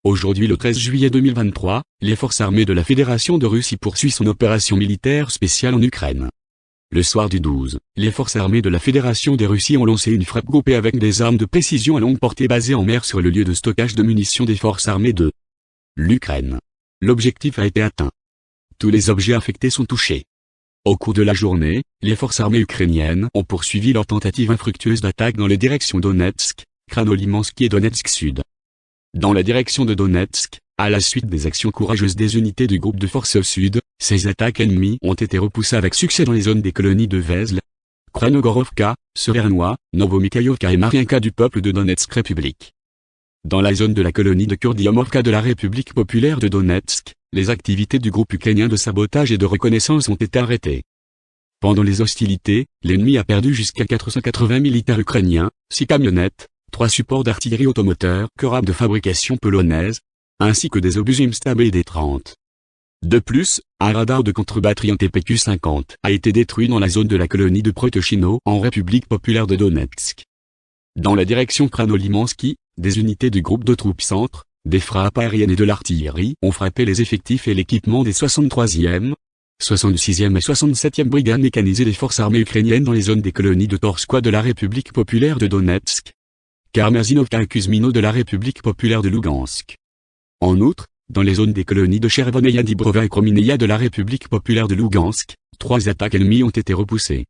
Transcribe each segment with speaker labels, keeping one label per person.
Speaker 1: Aujourd'hui le 13 juillet 2023, les forces armées de la Fédération de Russie poursuivent son opération militaire spéciale en Ukraine. Le soir du 12, les forces armées de la Fédération de Russie ont lancé une frappe groupée avec des armes de précision à longue portée basées en mer sur le lieu de stockage de munitions des forces armées de l'Ukraine. L'objectif a été atteint. Tous les objets affectés sont touchés. Au cours de la journée, les forces armées ukrainiennes ont poursuivi leur tentative infructueuse d'attaque dans les directions Donetsk, Krasnolimansk et Donetsk Sud. Dans la direction de Donetsk, à la suite des actions courageuses des unités du groupe de forces Sud, ces attaques ennemies ont été repoussées avec succès dans les zones des colonies de Vesle, Kranogorovka, Severnoye, Novomikhaïovka et Mariinka du peuple de Donetsk République. Dans la zone de la colonie de Kurdiamovka de la République populaire de Donetsk, les activités du groupe ukrainien de sabotage et de reconnaissance ont été arrêtées. Pendant les hostilités, l'ennemi a perdu jusqu'à 480 militaires ukrainiens, 6 camionnettes, 3 supports d'artillerie automoteur Korab de fabrication polonaise, ainsi que des obus Imstab et des 30. De plus, un radar de contre-batterie en TPQ-50 a été détruit dans la zone de la colonie de Protochino en République populaire de Donetsk. Dans la direction Krasnolimansky, des unités du groupe de troupes centre, des frappes aériennes et de l'artillerie ont frappé les effectifs et l'équipement des 63e, 66e et 67e brigades mécanisées des forces armées ukrainiennes dans les zones des colonies de Torskoye de la République populaire de Donetsk, Karmazinovka et Kuzmino de la République populaire de Lugansk. En outre, dans les zones des colonies de Chervoneia Dibrova et Kromineia de la République populaire de Lugansk, 3 attaques ennemies ont été repoussées.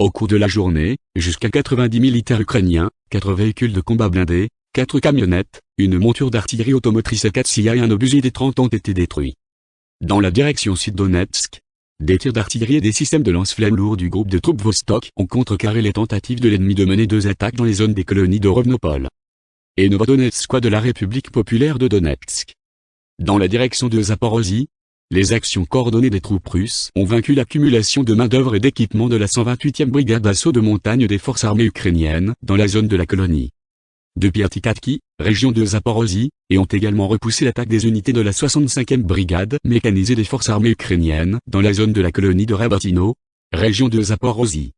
Speaker 1: Au cours de la journée, jusqu'à 90 militaires ukrainiens, 4 véhicules de combat blindés, 4 camionnettes, une monture d'artillerie automotrice et 4 CIA et un obus des 30 ont été détruits. Dans la direction sud-Donetsk, des tirs d'artillerie et des systèmes de lance-flammes lourds du groupe de troupes Vostok ont contrecarré les tentatives de l'ennemi de mener 2 attaques dans les zones des colonies de Rovnopol et Novodonetskoye de la République populaire de Donetsk. Dans la direction de Zaporozhye, les actions coordonnées des troupes russes ont vaincu l'accumulation de main-d'œuvre et d'équipements de la 128e brigade d'assaut de montagne des forces armées ukrainiennes dans la zone de la colonie de Piatikatki, région de Zaporozhye, et ont également repoussé l'attaque des unités de la 65e brigade mécanisée des forces armées ukrainiennes dans la zone de la colonie de Rabatino, région de Zaporozhye.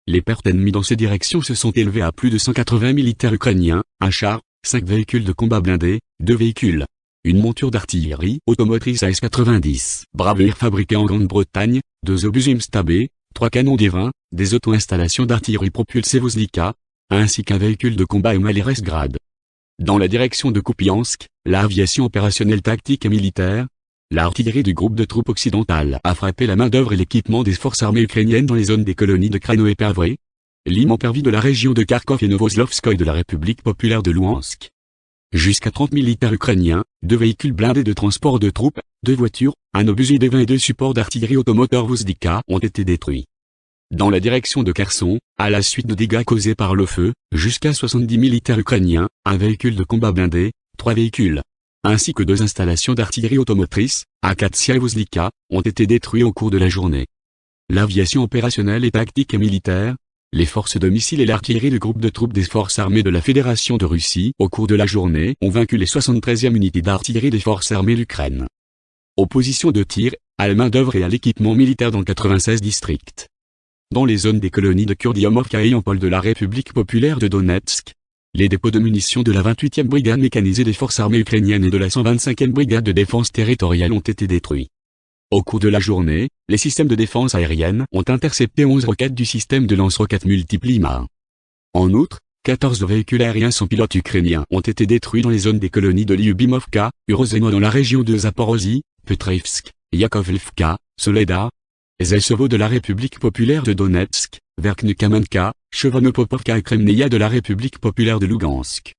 Speaker 1: Les pertes ennemies dans ces directions se sont élevées à plus de 180 militaires ukrainiens, un char, 5 véhicules de combat blindés, 2 véhicules, une monture d'artillerie automotrice AS-90 Bravir fabriquée en Grande-Bretagne, 2 obus Imstab, 3 canons D20, des auto-installations d'artillerie propulsée Vozlika, ainsi qu'un véhicule de combat MLRS-Grad. Dans la direction de Kupiansk, l'aviation opérationnelle tactique et militaire, l'artillerie du groupe de troupes occidentales a frappé la main-d'œuvre et l'équipement des forces armées ukrainiennes dans les zones des colonies de Krano et Pervry, Liman-Pervy de la région de Kharkov et Novoslovskoye de la République populaire de Louhansk. Jusqu'à 30 militaires ukrainiens, 2 véhicules blindés de transport de troupes, 2 voitures, un obus ID-20 et 2 supports d'artillerie automoteur Vozlika ont été détruits. Dans la direction de Kherson, à la suite de dégâts causés par le feu, jusqu'à 70 militaires ukrainiens, un véhicule de combat blindé, 3 véhicules, ainsi que 2 installations d'artillerie automotrice, Akatsiya et Vozlika, ont été détruits au cours de la journée. L'aviation opérationnelle et tactique et militaire, les forces de missiles et l'artillerie du groupe de troupes des forces armées de la Fédération de Russie au cours de la journée ont vaincu les 73e unités d'artillerie des forces armées d'Ukraine. Opposition de tir, à la main-d'œuvre et à l'équipement militaire dans 96 districts. Dans les zones des colonies de Kurdiamovka et Yampol de la République populaire de Donetsk, les dépôts de munitions de la 28e brigade mécanisée des forces armées ukrainiennes et de la 125e brigade de défense territoriale ont été détruits. Au cours de la journée, les systèmes de défense aérienne ont intercepté 11 roquettes du système de lance-roquettes multiple IMA. En outre, 14 véhicules aériens sans pilote ukrainiens ont été détruits dans les zones des colonies de Lyubimovka, Urozheno dans la région de Zaporozhye, Petrivsk, Yakovlivka, Soleda, Zelsovo de la République populaire de Donetsk, Verkhnekamenka, Chevonopopovka et Kremneia de la République populaire de Lugansk.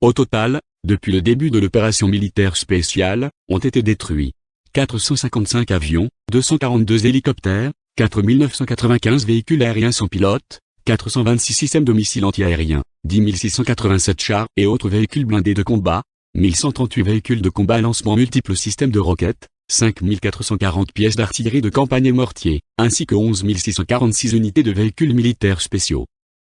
Speaker 1: Au total, depuis le début de l'opération militaire spéciale, ont été détruits 455 avions, 242 hélicoptères, 4995 véhicules aériens sans pilote, 426 systèmes de missiles antiaériens, 10 687 chars et autres véhicules blindés de combat, 1138 véhicules de combat à lancement multiples systèmes de roquettes, 5440 pièces d'artillerie de campagne et mortiers, ainsi que 11 646 unités de véhicules militaires spéciaux.